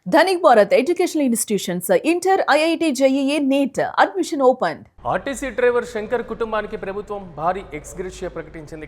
Dhanik Bharat Educational Institutions, Inter, IIT, JEE, NEET, admission opened. RTC driver Shankar కుటుంబానికి ప్రభుత్వం భారీ ex gratia ప్రకటించింది.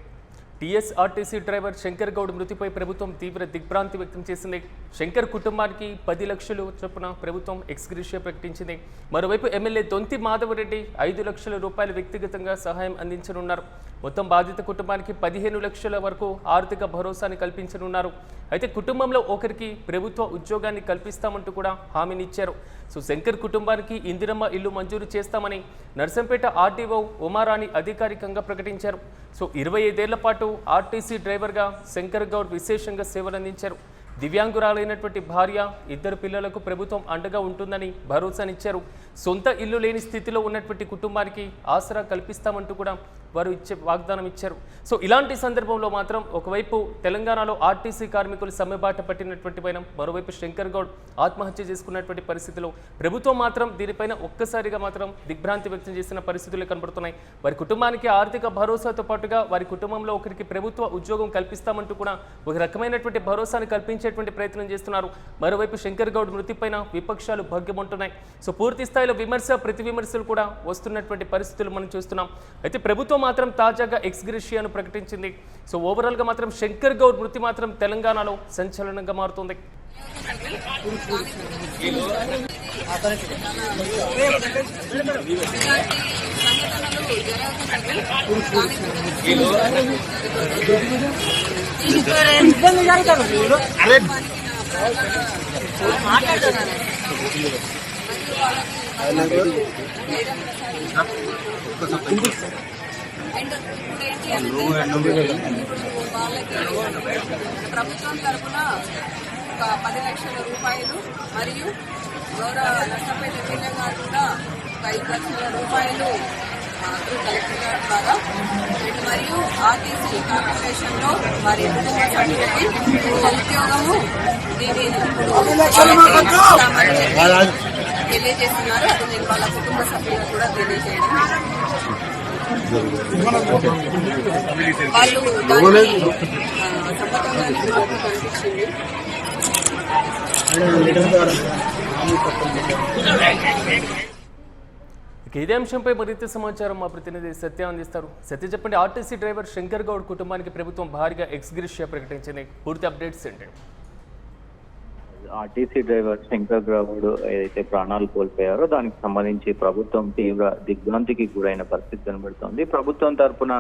TSRTC driver Shankar Goud మృతిపై ప్రభుత్వం తీవ్ర దిగ్భ్రాంతి వ్యక్తం చేసింది. శంకర్ కుటుంబానికి 10 లక్షలు చొప్పున ప్రభుత్వం ఎక్స్గ్రేషియా ప్రకటించింది. మరోవైపు ఎమ్మెల్యే దొంతి మాధవరెడ్డి 5 లక్షల రూపాయలు వ్యక్తిగతంగా సహాయం అందించనున్నారు. మొత్తం బాధిత కుటుంబానికి 15 లక్షల వరకు ఆర్థిక భరోసాని కల్పించనున్నారు. అయితే కుటుంబంలో ఒకరికి ప్రభుత్వ ఉద్యోగాన్ని కల్పిస్తామంటూ కూడా హామీనిచ్చారు. సో శంకర్ కుటుంబానికి ఇందిరమ్మ ఇల్లు మంజూరు చేస్తామని నర్సంపేట ఆర్టీఓ ఉమారాణి అధికారికంగా ప్రకటించారు. సో 25 ఏళ్ల పాటు ఆర్టీసీ డ్రైవర్గా శంకర్ గౌడ్ విశేషంగా సేవలందించారు. దివ్యాంగురాలైనటువంటి భార్య, 2 పిల్లలకు ప్రభుత్వం అండగా ఉంటుందని భరోసానిచ్చారు. సొంత ఇల్లు లేని స్థితిలో ఉన్నటువంటి కుటుంబానికి ఆసరా కల్పిస్తామంటూ కూడా వారు వాగ్దానం ఇచ్చారు. సో ఇలాంటి సందర్భంలో మాత్రం ఒకవైపు తెలంగాణలో ఆర్టీసీ కార్మికులు సమ్మెబాట పట్టినటువంటి పైన, మరోవైపు శంకర్ గౌడ్ ఆత్మహత్య చేసుకున్నటువంటి పరిస్థితిలో ప్రభుత్వం మాత్రం దీనిపైన ఒక్కసారిగా మాత్రం దిగ్భ్రాంతి వ్యక్తం చేసిన పరిస్థితులు కనబడుతున్నాయి. వారి కుటుంబానికి ఆర్థిక భరోసాతో పాటుగా వారి కుటుంబంలో ఒకరికి ప్రభుత్వ ఉద్యోగం కల్పిస్తామంటూ కూడా ఒక రకమైనటువంటి భరోసాను కల్పించేటువంటి ప్రయత్నం చేస్తున్నారు. మరోవైపు శంకర్ గౌడ్ మృతిపైన విపక్షాలు భగ్యమంటున్నాయి. సో పూర్తి స్థాయిలో విమర్శ ప్రతి విమర్శలు కూడా వస్తున్నటువంటి పరిస్థితులు మనం చూస్తున్నాం. అయితే ప్రభుత్వం మాత్రం తాజాగా ఎక్స్గ్రేషియాను ప్రకటించింది. సో ఓవరాల్ గా మాత్రం శంకర్ గౌడ్ మృతి మాత్రం తెలంగాణలో సంచలనంగా మారుతుంది. ప్రభుత్వం తరఫున ఒక 10 లక్షల రూపాయలు మరియు గౌరవ నర్సంపేట ఎమ్మెల్యే గారు కూడా 5 లక్షల రూపాయలు కలెక్టర్ గారి ద్వారా మరియు ఆర్టీసీ కార్పొరేషన్లో వారి కుటుంబ సభ్యులకి ఉద్యోగము తెలియజేస్తున్నారు. అది నేను వాళ్ళ కుటుంబ సభ్యులకు కూడా తెలియజేయడం వాళ్ళు కనిపించింది. ఇదే అంశంపై మరింత సమాచారం మా ప్రతినిధి సత్య అందిస్తారు. సత్య, చెప్పండి, ఆర్టీసీ డ్రైవర్ శంకర్ గౌడ్ కుటుంబానికి ప్రభుత్వం భారీగా ఎక్స్గ్రేషియా ప్రకటించింది. పూర్తి అప్డేట్స్ ఏంటి? ఆర్టీసీ డ్రైవర్ శంకర్ గౌడ్ ఏదైతే ప్రాణాలు కోల్పోయారో దానికి సంబంధించి ప్రభుత్వం తీవ్ర దిగ్భ్రాంతికి గురైన పరిస్థితి కనబడుతోంది. ప్రభుత్వం తరఫున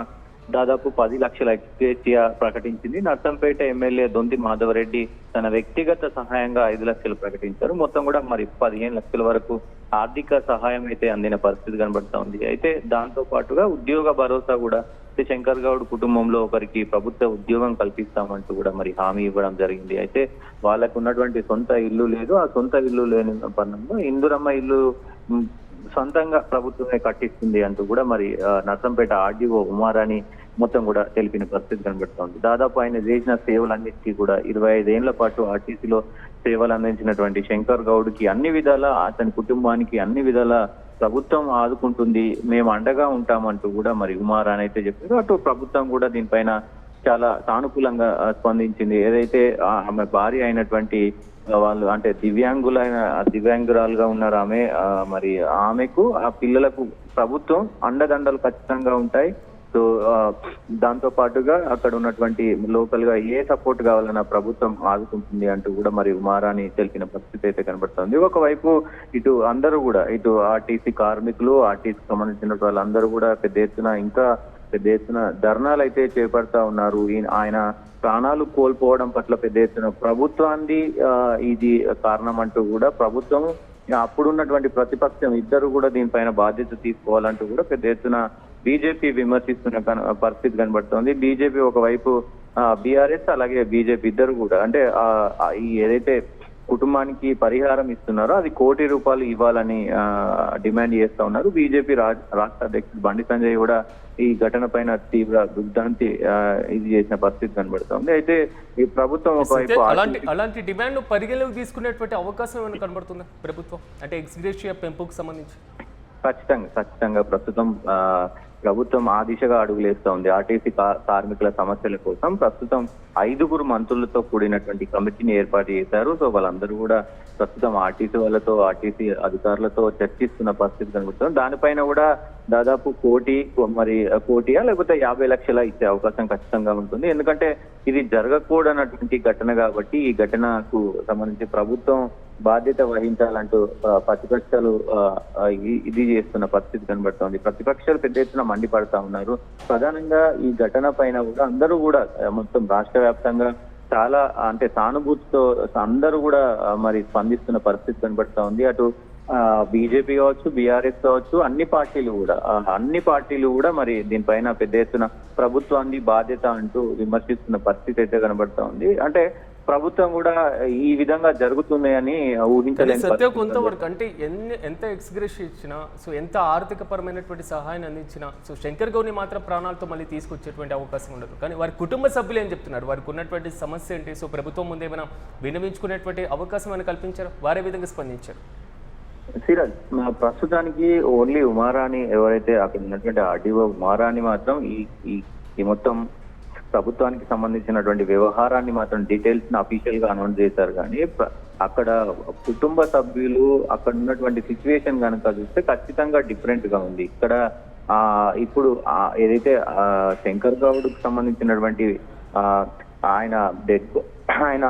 దాదాపు 10 లక్షల ఎక్స్గ్రేషియా ప్రకటించింది. నర్సంపేట ఎమ్మెల్యే దొంతి మాధవరెడ్డి తన వ్యక్తిగత సహాయంగా 5 లక్షలు ప్రకటించారు. మొత్తం కూడా మరి 15 లక్షల వరకు ఆర్థిక సహాయం అయితే అందిన పరిస్థితి కనబడుతోంది. అయితే దాంతో పాటుగా ఉద్యోగ భరోసా కూడా శంకర్ గౌడ్ కుటుంబంలో ఒకరికి ప్రభుత్వ ఉద్యోగం కల్పిస్తామంటూ కూడా మరి హామీ ఇవ్వడం జరిగింది. అయితే వాళ్ళకు ఉన్నటువంటి సొంత ఇల్లు లేదు. ఆ సొంత ఇల్లు లేని పన్నంలో ఇందిరమ్మ ఇల్లు సొంతంగా ప్రభుత్వమే కట్టిస్తుంది అంటూ కూడా మరి నర్సంపేట ఆర్డీఓ ఉమారాణి మొత్తం కూడా తెలిపిన పరిస్థితి కనబడుతోంది. దాదాపు ఆయన చేసిన సేవలన్నిటికీ కూడా 25 ఏళ్ల పాటు ఆర్టీసీలో సేవలు అందించినటువంటి శంకర్ గౌడ్ కి అన్ని విధాలా, అతని కుటుంబానికి అన్ని విధాలా ప్రభుత్వం ఆదుకుంటుంది, మేము అండగా ఉంటామంటూ కూడా మరి ఉమారాణి అయితే చెప్పారు. అటు ప్రభుత్వం కూడా దీనిపైన చాలా సానుకూలంగా స్పందించింది. ఏదైతే ఆమె భార్య అయినటువంటి వాళ్ళు అంటే దివ్యాంగురాలుగా ఉన్నారు ఆమె, మరి ఆమెకు ఆ పిల్లలకు ప్రభుత్వం అండదండలు ఖచ్చితంగా ఉంటాయి. సో దాంతో పాటుగా అక్కడ ఉన్నటువంటి లోకల్ గా ఏ సపోర్ట్ కావాలన్నా ప్రభుత్వం ఆదుకుంటుంది అంటూ కూడా మరి ఉమారాణి తెలిపిన పరిస్థితి అయితే కనబడుతుంది. ఒకవైపు ఇటు అందరూ కూడా, ఇటు ఆర్టీసీ కార్మికులు, ఆర్టీసీకి సంబంధించిన వాళ్ళందరూ కూడా పెద్ద ఎత్తున ధర్నాలు అయితే చేపడతా ఉన్నారు. ఆయన ప్రాణాలు కోల్పోవడం పట్ల పెద్ద ఎత్తున ప్రభుత్వాన్ని ఇది కారణం అంటూ కూడా ప్రభుత్వం, అప్పుడున్నటువంటి ప్రతిపక్షం ఇద్దరు కూడా దీనిపైన బాధ్యత తీసుకోవాలంటూ కూడా పెద్ద ఎత్తున బీజేపీ విమర్శిస్తున్న పరిస్థితి కనబడుతోంది. బీజేపీ ఒకవైపు, బీఆర్ఎస్ అలాగే బీజేపీ ఇద్దరు కూడా అంటే ఈ ఏదైతే కుటుంబానికి పరిహారం ఇస్తున్నారో అది ₹1 కోటి ఇవ్వాలని డిమాండ్ చేస్తా ఉన్నారు. బీజేపీ రాష్ట్ర అధ్యక్షుడు బండి సంజయ్ కూడా ఈ ఘటన పైన తీవ్ర దిగ్భ్రాంతి ఇది చేసిన పరిస్థితి కనబడుతోంది. అయితే ఈ ప్రభుత్వం ఒకవైపు అలాంటి డిమాండ్ పరిగణలోకి తీసుకునేటువంటి అవకాశం ఏమైనా కనబడుతుందా ప్రభుత్వం, అంటే ఎక్స్గ్రేషియా పెంపుకు సంబంధించి? ఖచ్చితంగా ప్రస్తుతం ప్రభుత్వం ఆ దిశగా అడుగులేస్తా ఉంది. ఆర్టీసీ కార్మికుల సమస్యల కోసం ప్రస్తుతం 5 మంత్రులతో కూడినటువంటి కమిటీని ఏర్పాటు చేశారు. సో వాళ్ళందరూ కూడా ప్రస్తుతం ఆర్టీసీ వాళ్ళతో, ఆర్టీసీ అధికారులతో చర్చిస్తున్న పరిస్థితి కనబడుతుంది. దానిపైన కూడా దాదాపు కోటియా లేకపోతే 50 లక్షల ఇచ్చే అవకాశం ఖచ్చితంగా ఉంటుంది. ఎందుకంటే ఇది జరగకూడనటువంటి ఘటన కాబట్టి ఈ ఘటనకు సంబంధించి ప్రభుత్వం బాధ్యత వహించాలంటూ ప్రతిపక్షాలు ఇది చేస్తున్న పరిస్థితి కనబడుతోంది. ప్రతిపక్షాలు పెద్ద ఎత్తున మండిపడతా ఉన్నారు. ప్రధానంగా ఈ ఘటన పైన కూడా అందరూ కూడా మొత్తం రాష్ట్ర వ్యాప్తంగా చాలా అంటే సానుభూతితో అందరూ కూడా మరి స్పందిస్తున్న పరిస్థితి కనబడుతా ఉంది. అటు బీజేపీ కావచ్చు, బీఆర్ఎస్ కావచ్చు, అన్ని పార్టీలు కూడా మరి దీనిపైన పెద్ద ఎత్తున ప్రభుత్వాన్ని బాధ్యత అంటూ విమర్శిస్తున్న పరిస్థితి అయితే కనబడతా ఉంది. అంటే ప్రభుత్వం కూడా ఈ విధంగా జరుగుతున్నాయని ఊహించలేదు. సత్యం కొంతవరకు అంటే ఎంత ఎక్స్గ్రెస్ ఇచ్చినా, సో ఎంత ఆర్థిక పరమైనటువంటి సహాయాన్ని అందించినా, సో శంకర్ గౌడ్ని మాత్రం ప్రాణాలతో మళ్ళీ తీసుకొచ్చేటువంటి అవకాశం ఉండదు. కానీ వారి కుటుంబ సభ్యులు ఏం చెప్తున్నారు, వారికి ఉన్నటువంటి సమస్య ఏంటి, సో ప్రభుత్వం ముందు ఏమైనా విన్నవించుకునేటువంటి అవకాశం ఏమైనా కల్పించారు, వారే విధంగా స్పందించారు? సిరాజ్, ప్రస్తుతానికి ఓన్లీ ఉమారాణి ఎవరైతే అక్కడ ఉన్నటువంటి ఆర్డీఓ ఉమారాణి మాత్రం ఈ మొత్తం ప్రభుత్వానికి సంబంధించినటువంటి వ్యవహారాన్ని మాత్రం డీటెయిల్స్ ని అఫీషియల్ గా అనౌన్స్ చేశారు. కానీ అక్కడ కుటుంబ సభ్యులు అక్కడ ఉన్నటువంటి సిచ్యువేషన్ కనుక చూస్తే ఖచ్చితంగా డిఫరెంట్ గా ఉంది. ఇక్కడ ఇప్పుడు ఏదైతే శంకర్ గౌడ్ కు సంబంధించినటువంటి ఆయన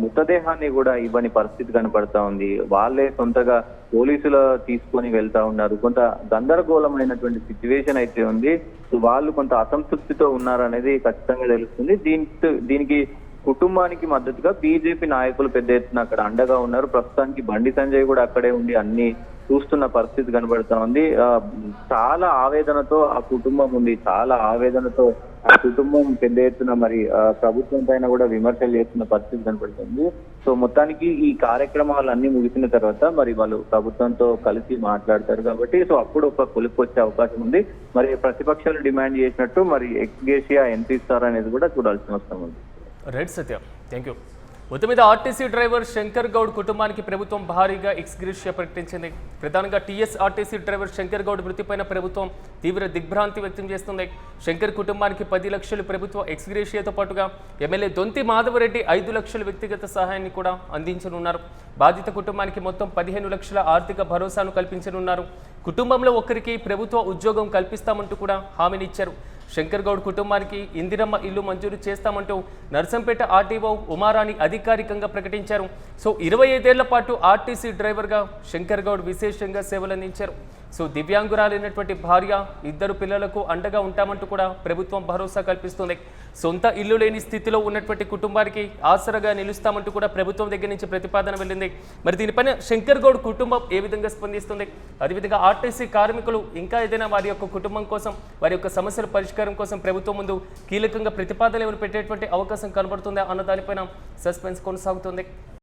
మృతదేహాన్ని కూడా ఇవ్వని పరిస్థితి కనపడతా ఉంది. వాళ్ళే సొంతగా పోలీసులు తీసుకొని వెళ్తా ఉన్నారు. కొంత గందరగోళమైనటువంటి సిచ్యువేషన్ అయితే ఉంది. వాళ్ళు కొంత అసంతృప్తితో ఉన్నారనేది ఖచ్చితంగా తెలుస్తుంది. దీనికి కుటుంబానికి మద్దతుగా బీజేపీ నాయకులు పెద్ద ఎత్తున అక్కడ అండగా ఉన్నారు. ప్రస్తుతానికి బండి సంజయ్ కూడా అక్కడే ఉండి అన్ని చూస్తున్న పరిస్థితి కనబడతా ఉంది. చాలా ఆవేదనతో ఆ కుటుంబం ఉంది. చాలా ఆవేదనతో ఆ కుటుంబం పెద్ద ఎత్తున మరి ప్రభుత్వం పైన కూడా విమర్శలు చేస్తున్న పరిస్థితి కనబడుతుంది. సో మొత్తానికి ఈ కార్యక్రమాలు అన్ని ముగిసిన తర్వాత మరి వాళ్ళు ప్రభుత్వంతో కలిసి మాట్లాడతారు కాబట్టి సో అప్పుడు ఒక కొలుపు వచ్చే అవకాశం ఉంది. మరి ప్రతిపక్షాలు డిమాండ్ చేసినట్టు మరి ఎక్స్గ్రేషియా ఎంత ఇస్తారనేది కూడా చూడాల్సిన అవసరం ఉంది. Right Satya, thank you. మొత్తం మీద ఆర్టీసీ డ్రైవర్ శంకర్ గౌడ్ కుటుంబానికి ప్రభుత్వం భారీగా ఎక్స్గ్రేషియా ప్రకటించింది. ప్రధానంగా టీఎస్ఆర్టీసీ డ్రైవర్ శంకర్ గౌడ్ మృతిపైన ప్రభుత్వం తీవ్ర దిగ్భ్రాంతి వ్యక్తం చేస్తుంది. శంకర్ కుటుంబానికి 10 లక్షలు ప్రభుత్వ ఎక్స్గ్రేషియాతో పాటుగా ఎమ్మెల్యే దొంతి మాధవరెడ్డి 5 లక్షల వ్యక్తిగత సహాయాన్ని కూడా అందించనున్నారు. బాధిత కుటుంబానికి మొత్తం 15 లక్షల ఆర్థిక భరోసాను కల్పించనున్నారు. కుటుంబంలో ఒకరికి ప్రభుత్వ ఉద్యోగం కల్పిస్తామంటూ కూడా హామీనిచ్చారు. శంకర్ గౌడ్ కుటుంబానికి ఇందిరమ్మ ఇల్లు మంజూరు చేస్తామంటూ నర్సంపేట ఆర్టీఓ ఉమారాణి అధికారికంగా ప్రకటించారు. సో 25 ఏళ్ల పాటు ఆర్టీసీ డ్రైవర్గా శంకర్ గౌడ్ విశేషంగా సేవలందించారు. సో దివ్యాంగురాలైనటువంటి భార్య, 2 పిల్లలకు అండగా ఉంటామంటూ కూడా ప్రభుత్వం భరోసా కల్పిస్తుంది. సొంత ఇల్లు లేని స్థితిలో ఉన్నటువంటి కుటుంబానికి ఆసరగా నిలుస్తామంటూ కూడా ప్రభుత్వం దగ్గర నుంచి ప్రతిపాదన వెళ్ళింది. మరి దీనిపైన శంకర్ గౌడ్ కుటుంబం ఏ విధంగా స్పందిస్తుంది, అదేవిధంగా ఆర్టీసీ కార్మికులు ఇంకా ఏదైనా వారి యొక్క కుటుంబం కోసం, వారి యొక్క సమస్యల పరిష్కారం కోసం ప్రభుత్వం ముందు కీలకంగా ప్రతిపాదనలు ఏమైనా పెట్టేటువంటి అవకాశం కనబడుతుందా అన్న దానిపైన సస్పెన్స్ కొనసాగుతుంది.